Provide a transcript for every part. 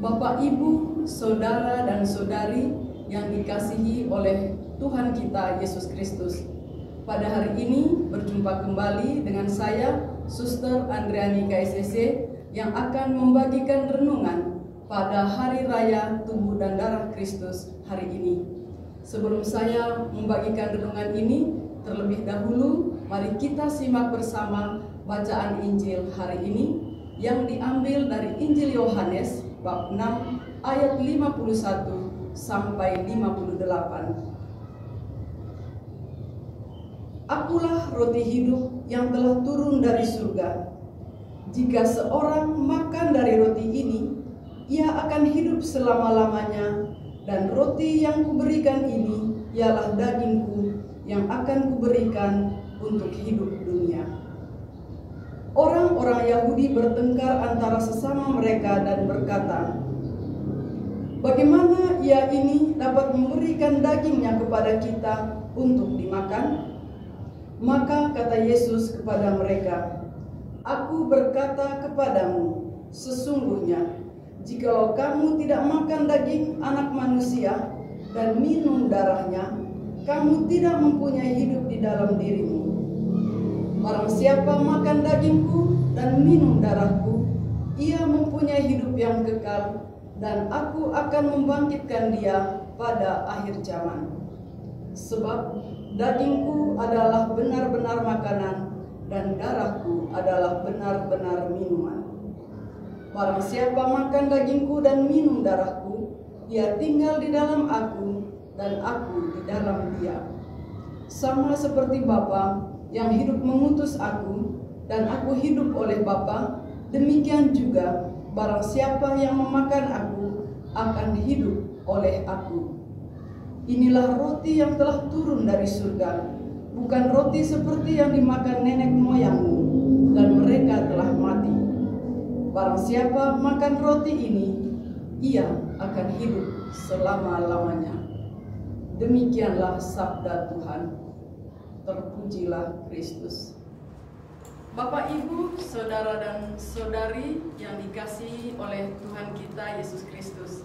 Bapak, Ibu, Saudara dan Saudari yang dikasihi oleh Tuhan kita Yesus Kristus. Pada hari ini berjumpa kembali dengan saya, Suster Andriani KSSC, yang akan membagikan renungan pada Hari Raya Tubuh dan Darah Kristus hari ini. Sebelum saya membagikan renungan ini, terlebih dahulu mari kita simak bersama bacaan Injil hari ini yang diambil dari Injil Yohanes bab 6 ayat 51 sampai 58. Akulah roti hidup yang telah turun dari surga. Jika seorang makan dari roti ini, ia akan hidup selama-lamanya, dan roti yang kuberikan ini ialah dagingku yang akan kuberikan untuk hidup dunia. Orang-orang Yahudi bertengkar antara sesama mereka dan berkata, "Bagaimana ia ini dapat memberikan dagingnya kepada kita untuk dimakan?" Maka kata Yesus kepada mereka, "Aku berkata kepadamu, sesungguhnya, jikalau kamu tidak makan daging anak manusia dan minum darahnya, kamu tidak mempunyai hidup di dalam dirimu. Barang siapa makan dagingku dan minum darahku, ia mempunyai hidup yang kekal, dan aku akan membangkitkan dia pada akhir zaman. Sebab dagingku adalah benar-benar makanan, dan darahku adalah benar-benar minuman. Barang siapa makan dagingku dan minum darahku, ia tinggal di dalam aku, dan aku di dalam dia. Sama seperti Bapa yang hidup mengutus aku, dan aku hidup oleh Bapa, demikian juga barang siapa yang memakan aku akan hidup oleh aku. Inilah roti yang telah turun dari surga, bukan roti seperti yang dimakan nenek moyangmu, dan mereka telah mati. Barang siapa makan roti ini, ia akan hidup selama-lamanya." Demikianlah sabda Tuhan. Terpujilah Kristus. Bapak, Ibu, Saudara dan Saudari yang dikasihi oleh Tuhan kita Yesus Kristus.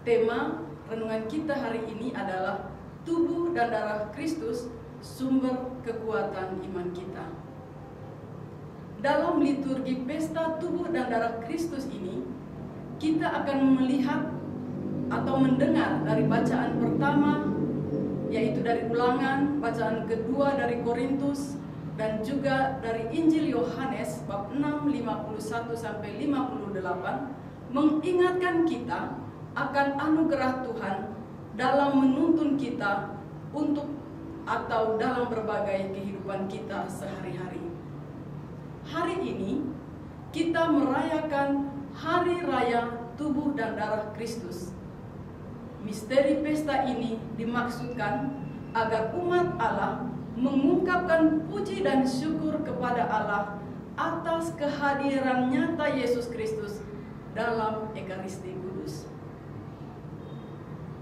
Tema renungan kita hari ini adalah tubuh dan darah Kristus, sumber kekuatan iman kita. Dalam liturgi pesta tubuh dan darah Kristus ini, kita akan melihat atau mendengar dari bacaan pertama, yaitu dari Ulangan, bacaan kedua dari Korintus, dan juga dari Injil Yohanes bab 6 51 sampai 58, mengingatkan kita akan anugerah Tuhan dalam menuntun kita untuk atau dalam berbagai kehidupan kita sehari-hari. Hari ini kita merayakan Hari Raya Tubuh dan Darah Kristus. Misteri pesta ini dimaksudkan agar umat Allah mengungkapkan puji dan syukur kepada Allah atas kehadiran nyata Yesus Kristus dalam Ekaristi Kudus.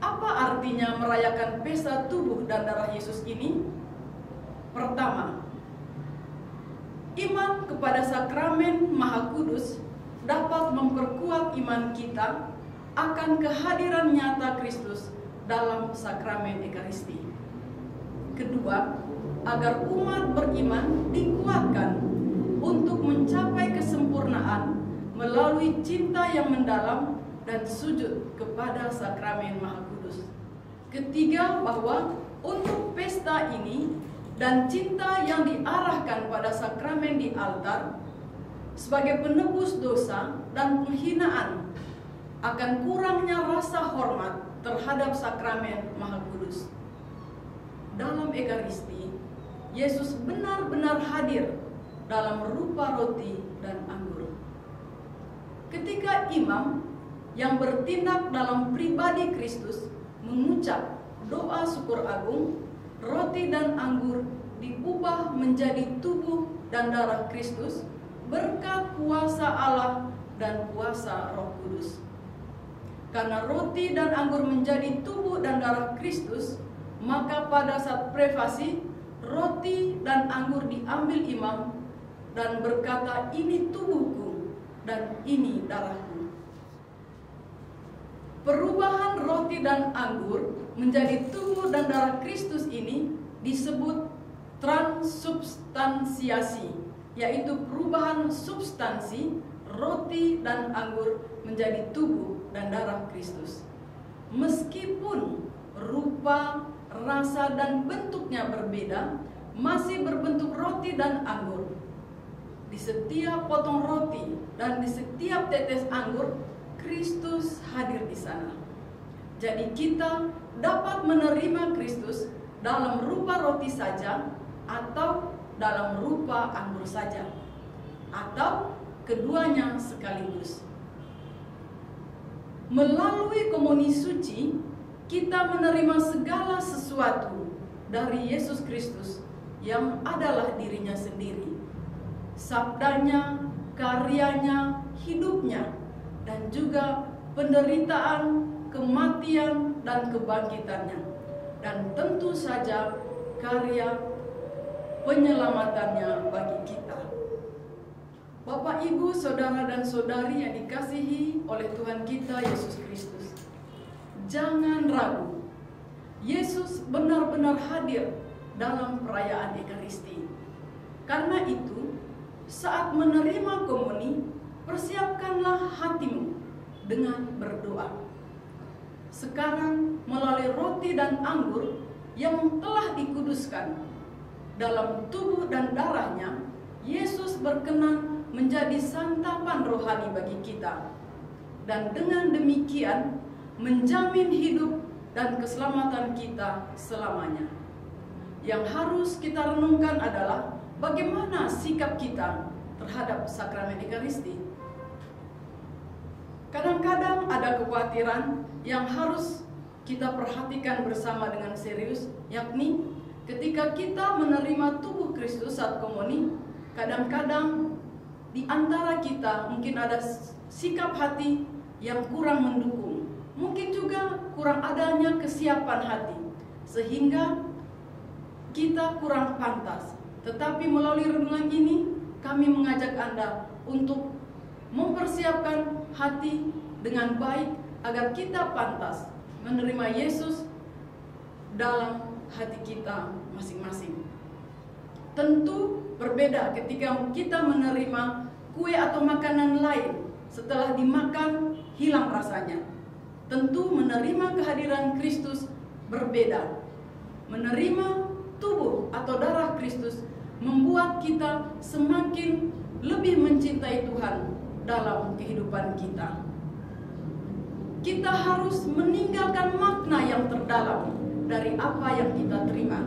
Apa artinya merayakan pesta tubuh dan darah Yesus ini? Pertama, iman kepada sakramen Maha Kudus dapat memperkuat iman kita akan kehadiran nyata Kristus dalam sakramen Ekaristi. Kedua, agar umat beriman dikuatkan untuk mencapai kesempurnaan melalui cinta yang mendalam dan sujud kepada sakramen Maha Kudus. Ketiga, bahwa untuk pesta ini dan cinta yang diarahkan pada sakramen di altar sebagai penebus dosa dan penghinaan akan kurangnya rasa hormat terhadap sakramen Maha Kudus. Dalam Ekaristi, Yesus benar-benar hadir dalam rupa roti dan anggur. Ketika imam yang bertindak dalam pribadi Kristus mengucap doa syukur agung, roti dan anggur diubah menjadi tubuh dan darah Kristus berkat kuasa Allah dan kuasa Roh Kudus. Karena roti dan anggur menjadi tubuh dan darah Kristus, maka pada saat privasi, roti dan anggur diambil imam dan berkata, "Ini tubuhku dan ini darahku." Perubahan roti dan anggur menjadi tubuh dan darah Kristus ini disebut transubstansiasi, yaitu perubahan substansi roti dan anggur menjadi tubuh dan darah Kristus. Meskipun rupa, rasa, dan bentuknya berbeda, masih berbentuk roti dan anggur. Di setiap potong roti dan di setiap tetes anggur, Kristus hadir di sana. Jadi kita dapat menerima Kristus dalam rupa roti saja, atau dalam rupa anggur saja, atau keduanya sekaligus. Melalui komuni suci, kita menerima segala sesuatu dari Yesus Kristus yang adalah dirinya sendiri. Sabdanya, karyanya, hidupnya, dan juga penderitaan, kematian, dan kebangkitannya. Dan tentu saja karya penyelamatannya bagi kita. Bapak, Ibu, Saudara, dan Saudari yang dikasihi oleh Tuhan kita Yesus Kristus, jangan ragu, Yesus benar-benar hadir dalam perayaan Ekaristi. Karena itu, saat menerima komuni, persiapkanlah hatimu dengan berdoa. Sekarang melalui roti dan anggur yang telah dikuduskan dalam tubuh dan darahnya, Yesus berkenan menjadi santapan rohani bagi kita, dan dengan demikian menjamin hidup dan keselamatan kita selamanya. Yang harus kita renungkan adalah bagaimana sikap kita terhadap sakramen Ekaristi. Kadang-kadang ada kekhawatiran yang harus kita perhatikan bersama dengan serius, yakni ketika kita menerima tubuh Kristus saat komuni, kadang-kadang di antara kita mungkin ada sikap hati yang kurang mendukung, mungkin juga kurang adanya kesiapan hati, sehingga kita kurang pantas. Tetapi melalui renungan ini, kami mengajak Anda untuk mempersiapkan hati dengan baik agar kita pantas menerima Yesus dalam hati kita masing-masing. Tentu berbeda ketika kita menerima kue atau makanan lain, setelah dimakan hilang rasanya. Tentu menerima kehadiran Kristus berbeda. Menerima tubuh atau darah Kristus membuat kita semakin lebih mencintai Tuhan dalam kehidupan kita. Kita harus meninggalkan makna yang terdalam dari apa yang kita terima.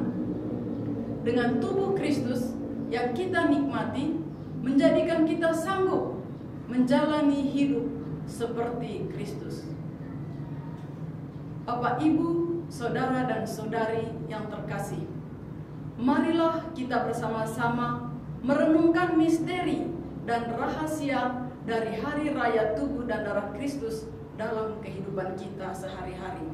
Dengan tubuh Kristus yang kita nikmati, menjadikan kita sanggup menjalani hidup seperti Kristus. Bapak, Ibu, Saudara, dan Saudari yang terkasih, marilah kita bersama-sama merenungkan misteri dan rahasia dari hari raya tubuh dan darah Kristus dalam kehidupan kita sehari-hari.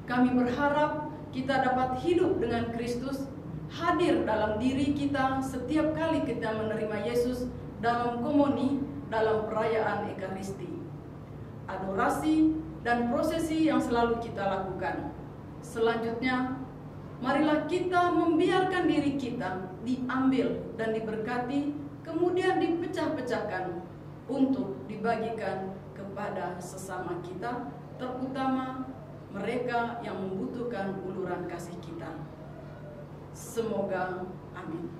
Kami berharap kita dapat hidup dengan Kristus hadir dalam diri kita setiap kali kita menerima Yesus dalam komuni, dalam perayaan Ekaristi. Adorasi dan prosesi yang selalu kita lakukan. Selanjutnya, marilah kita membiarkan diri kita diambil dan diberkati, kemudian dipecah-pecahkan untuk dibagikan kepada sesama kita, terutama mereka yang membutuhkan uluran kasih kita. Semoga amin.